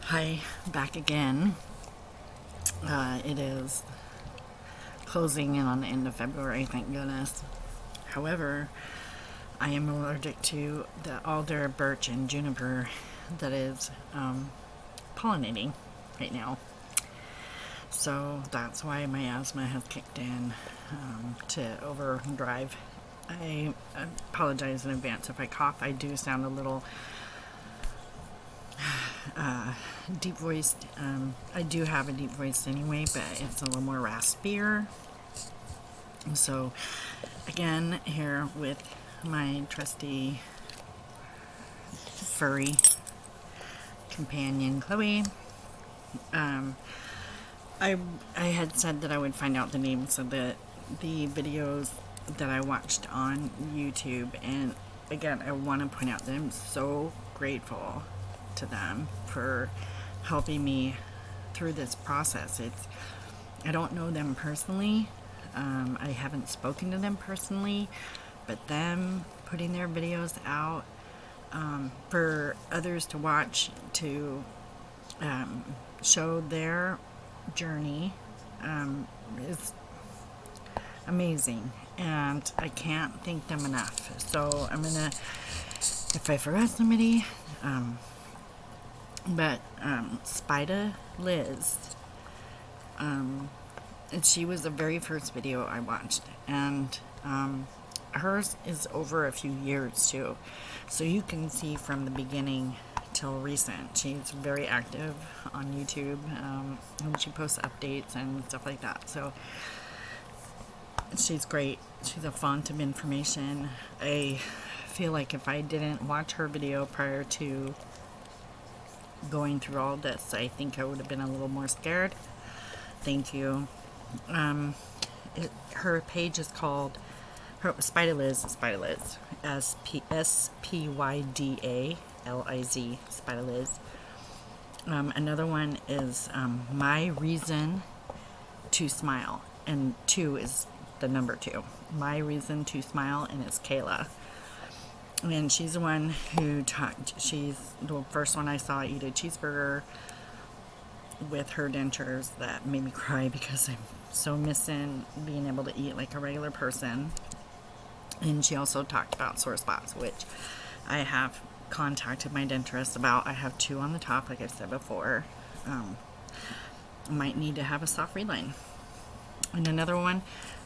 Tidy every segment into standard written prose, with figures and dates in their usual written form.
Hi, back again. It is closing in on the end of February, thank goodness. However, I am allergic to the alder, birch, and juniper that is pollinating right now. So that's why my asthma has kicked in to overdrive. I apologize in advance if I cough. I do sound a little deep voiced. I do have a deep voice anyway, but it's a little more raspier. So, again, here with my trusty furry companion, Chloe. I had said that I would find out the names of the videos that I watched on YouTube, and again, I want to point out that I'm so grateful to them for helping me through this process. I don't know them personally. I haven't spoken to them personally, but them putting their videos out for others to watch to show their journey is amazing, and I can't thank them enough. So I'm gonna, if I forgot somebody, but Spida Liz, and she was the very first video I watched, and hers is over a few years too, so you can see from the beginning till recent. She's very active on YouTube, and she posts updates and stuff like that. So she's great. She's a font of information. I feel like if I didn't watch her video prior to going through all this, I think I would have been a little more scared. Thank you. Her page is called Spida Liz, SPYDALIZ, Spida Liz. Another one is My Reason to Smile, and 2 is the number 2. My Reason to Smile, and it's Kayla. And she's the one who she's the first one I saw eat a cheeseburger with her dentures that made me cry, because I'm so missing being able to eat like a regular person. And she also talked about sore spots, which I have contacted my dentist about. I have 2 on the top, like I said before. Might need to have a soft reline. And another one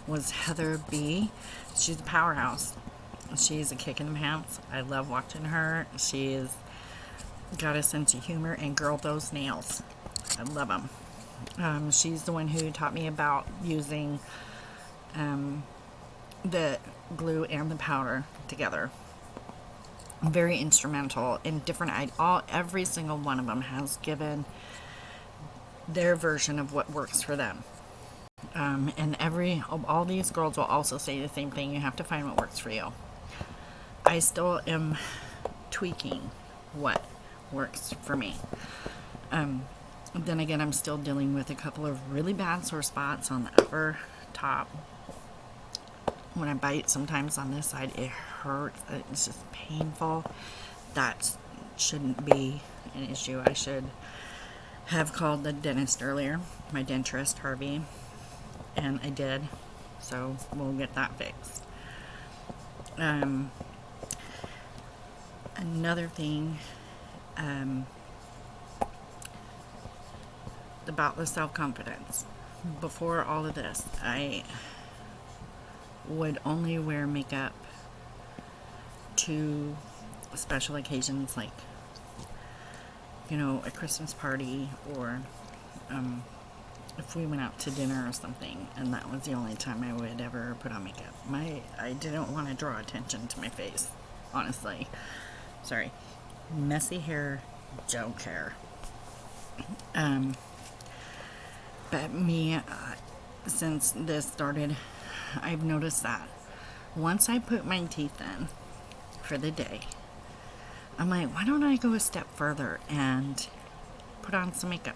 was Heather B. She's a powerhouse. She's a kick in the pants. I love watching her. She's got a sense of humor, and girl, those nails, I love them. She's the one who taught me about using the glue and the powder together. Very instrumental in different. Every single one of them has given their version of what works for them. And all these girls will also say the same thing. You have to find what works for you. I still am tweaking what works for me. Then again, I'm still dealing with a couple of really bad sore spots on the upper top. When I bite, sometimes on this side, it hurts. It's just painful. That shouldn't be an issue. I should have called the dentist earlier, my denturist, Harvey, and I did. So we'll get that fixed. Another thing about the self-confidence. Before all of this, I would only wear makeup to special occasions, like, a Christmas party, or if we went out to dinner or something, and that was the only time I would ever put on makeup. I didn't want to draw attention to my face, honestly. Sorry. Messy hair, don't care. But me, since this started, I've noticed that once I put my teeth in for the day, I'm like, why don't I go a step further and put on some makeup?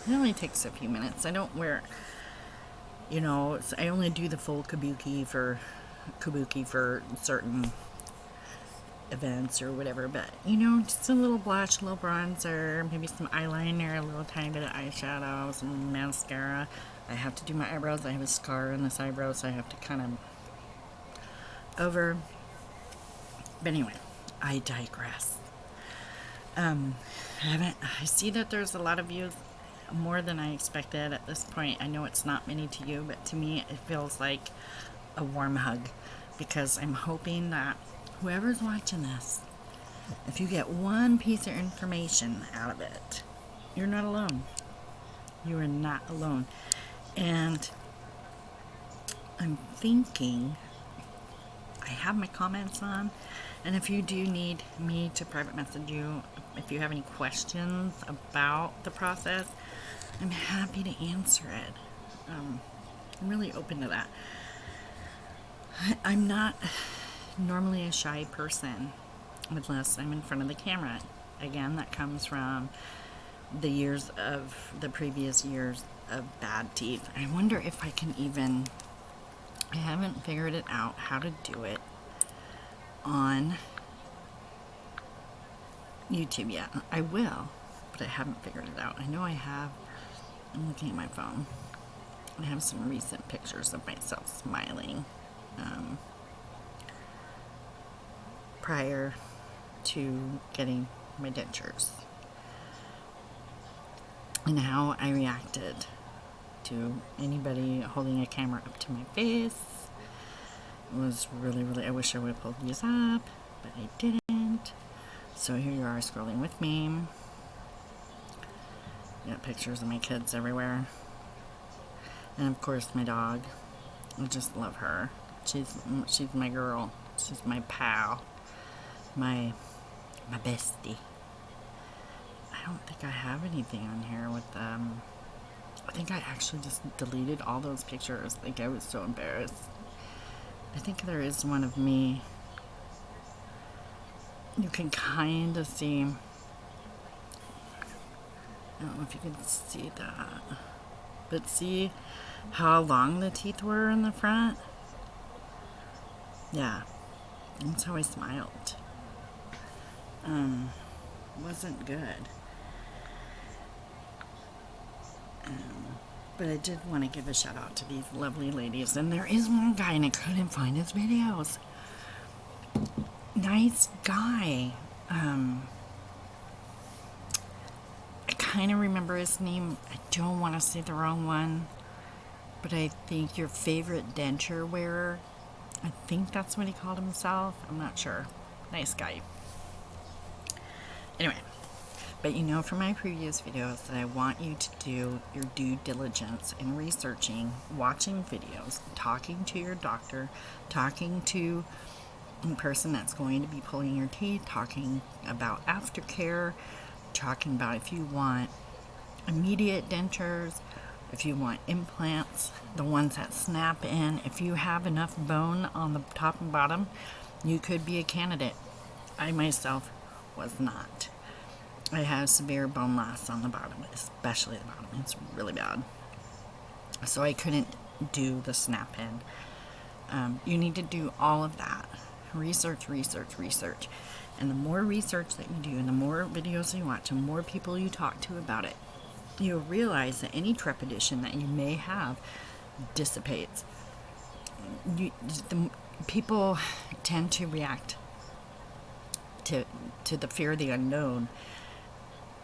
It only takes a few minutes. I don't wear, I only do the full kabuki for certain events or whatever, but you know, just a little blush, a little bronzer, maybe some eyeliner, a little tiny bit of eyeshadow, some mascara. I have to do my eyebrows. I have a scar on this eyebrow, so I have to kind of over. But anyway, I digress. I see that there's a lot of views, more than I expected at this point. I know it's not many to you, but to me it feels like a warm hug, because I'm hoping that whoever's watching this, if you get one piece of information out of it, you're not alone. You are not alone. And I'm thinking, I have my comments on, and if you do need me to private message you, if you have any questions about the process, I'm happy to answer it. I'm really open to that. I'm not normally a shy person unless I'm in front of the camera. Again, that comes from the previous years of bad teeth. I wonder if I can even, I haven't figured it out how to do it on YouTube yet. I will, but I haven't figured it out. I know I have. I'm looking at my phone. I have some recent pictures of myself smiling prior to getting my dentures, and how I reacted to anybody holding a camera up to my face. It was really, really, I wish I would have pulled these up, but I didn't. So here you are scrolling with me. Got pictures of my kids everywhere. And of course my dog. I just love her. She's my girl. She's my pal. My bestie. I don't think I have anything on here with them. I think I actually just deleted all those pictures. Like, I was so embarrassed. I think there is one of me. You can kind of see. I don't know if you can see that. But see how long the teeth were in the front? Yeah. That's how I smiled. Wasn't good. But I did want to give a shout out to these lovely ladies. And there is one guy, and I couldn't find his videos. Nice guy. I kind of remember his name. I don't want to say the wrong one, but I think your favorite denture wearer. I think that's what he called himself. I'm not sure. Nice guy. Anyway, but you know from my previous videos that I want you to do your due diligence in researching, watching videos, talking to your doctor, talking to a person that's going to be pulling your teeth, talking about aftercare, talking about if you want immediate dentures, if you want implants, the ones that snap in. If you have enough bone on the top and bottom, you could be a candidate. I myself was not. I have severe bone loss on the bottom, especially the bottom. It's really bad. So I couldn't do the snap in. You need to do all of that. Research. And the more research that you do, and the more videos you watch, and more people you talk to about it, you'll realize that any trepidation that you may have dissipates. People tend to react to the fear of the unknown.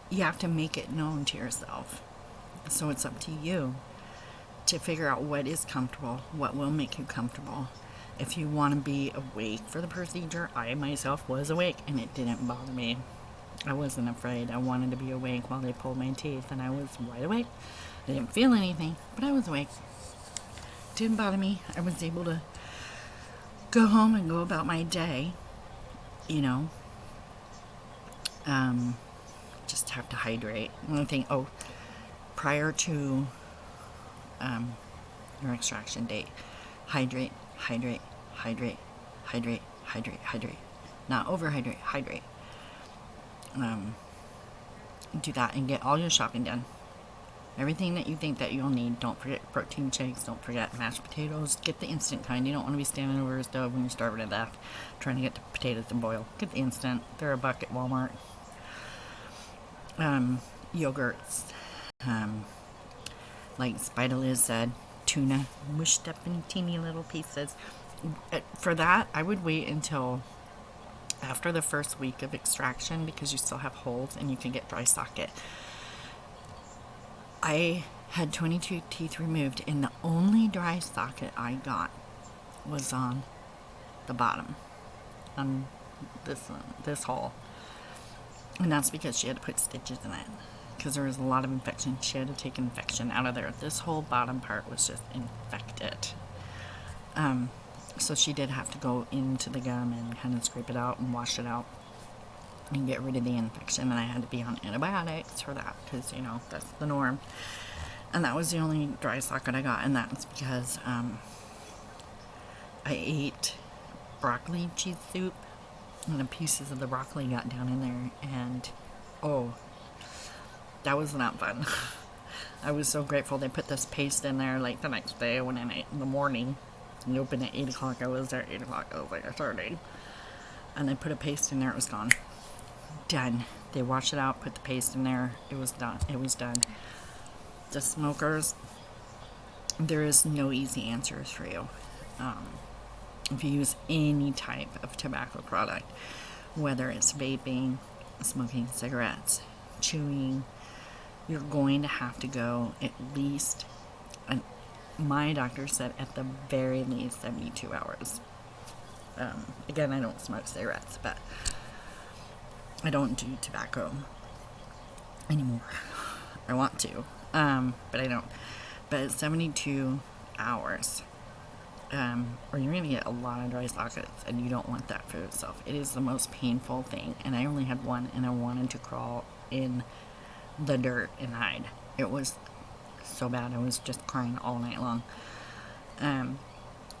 You have to make it known to yourself. So it's up to you to figure out what is comfortable, what will make you comfortable. If you want to be awake for the procedure, I myself was awake and it didn't bother me. I wasn't afraid. I wanted to be awake while they pulled my teeth, and I was wide awake. I didn't feel anything, but I was awake. Didn't bother me. I was able to go home and go about my day, you know. Just have to hydrate. One thing, prior to your extraction date, hydrate. Not overhydrate, hydrate. Do that and get all your shopping done. Everything that you think that you'll need. Don't forget protein shakes. Don't forget mashed potatoes. Get the instant kind. You don't want to be standing over a stove when you're starving to death trying to get the potatoes to boil. Get the instant. They're $1 at Walmart. Yogurts. Like Spider Liz said, tuna mushed up in teeny little pieces. For that, I would wait until after the first week of extraction because you still have holes and you can get dry socket. I had 22 teeth removed, and the only dry socket I got was on the bottom, on this hole. And that's because she had to put stitches in it, because there was a lot of infection. She had to take infection out of there. This whole bottom part was just infected. So she did have to go into the gum and kind of scrape it out and wash it out and get rid of the infection. And I had to be on antibiotics for that because, you know, that's the norm. And that was the only dry socket I got. And that's because I ate broccoli cheese soup. And the pieces of the broccoli got down in there. And, oh, that was not fun. I was so grateful they put this paste in there. Like the next day I went in in the morning. And opened at 8 o'clock. I was there at 8 o'clock. I was like, I started. And they put a paste in there. It was gone. Done. They washed it out, put the paste in there. It was done. It was done. The smokers, there is no easy answers for you. If you use any type of tobacco product, whether it's vaping, smoking cigarettes, chewing, you're going to have to go at least, my doctor said at the very least 72 hours. Again, I don't smoke cigarettes, but I don't do tobacco anymore. I want to, but I don't. But 72 hours, or you're going to get a lot of dry sockets, and you don't want that for yourself. It is the most painful thing, and I only had one, and I wanted to crawl in the dirt and hide. It was so bad. I was just crying all night long.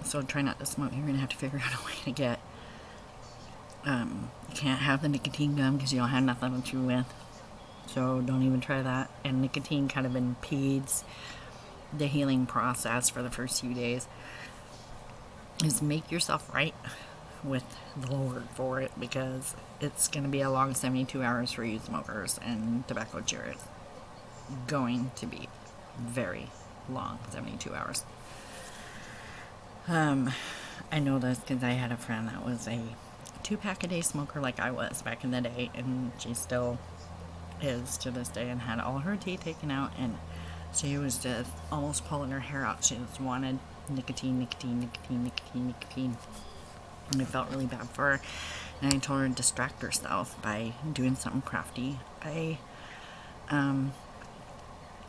So try not to smoke. You're going to have to figure out a way to get, you can't have the nicotine gum because you don't have nothing to chew with. So don't even try that. And nicotine kind of impedes the healing process for the first few days. Is make yourself right with the Lord for it, because it's going to be a long 72 hours for you smokers and tobacco chewers. Going to be very long 72 hours. I know this because I had a friend that was a 2-pack a day smoker like I was back in the day, and she still is to this day, and had all her teeth taken out, and she was just almost pulling her hair out. She just wanted nicotine. And I felt really bad for her, and I told her to distract herself by doing something crafty.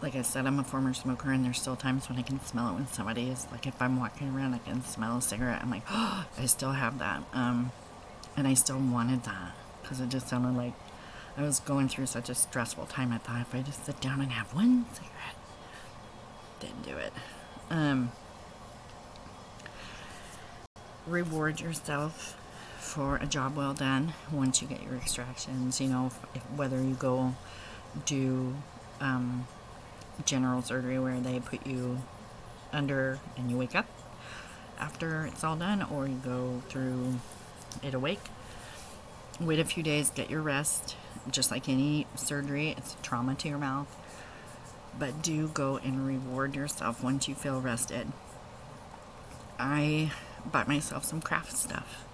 Like I said, I'm a former smoker, and there's still times when I can smell it when somebody is, like, if I'm walking around, I can smell a cigarette. I'm like, oh, I still have that. And I still wanted that, because it just sounded like I was going through such a stressful time. I thought if I just sit down and have one cigarette, didn't do it. Reward yourself for a job well done once you get your extractions. You know, whether you go do general surgery where they put you under and you wake up after it's all done, or you go through it awake. Wait a few days, get your rest. Just like any surgery, it's trauma to your mouth. But do go and reward yourself once you feel rested. I bought myself some craft stuff.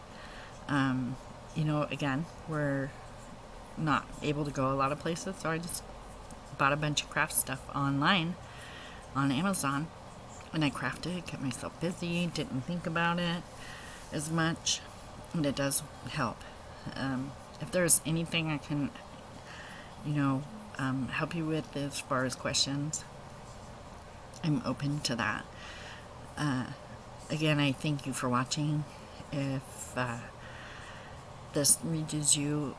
You know, again, we're not able to go a lot of places, so I just bought a bunch of craft stuff online on Amazon, and I crafted, kept myself busy, didn't think about it as much, and it does help. If there's anything I can, help you with as far as questions, I'm open to that. Again, I thank you for watching. If this reaches you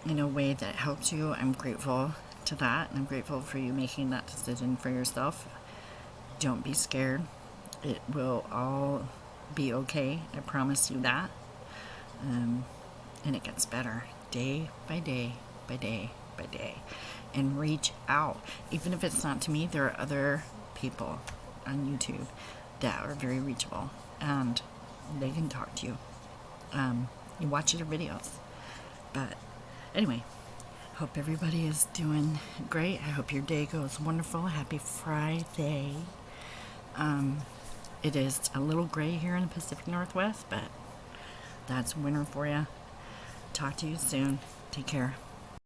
in a way that helps you, I'm grateful to that, and I'm grateful for you making that decision for yourself. Don't be scared. It will all be okay. I promise you that. And it gets better day by day by day by day and reach out. Even if it's not to me, there are other people on YouTube that are very reachable and they can talk to you. You watch their videos. But anyway, hope everybody is doing great. I hope your day goes wonderful. Happy Friday. It is a little gray here in the Pacific Northwest, but that's winter for you. Talk to you soon. Take care.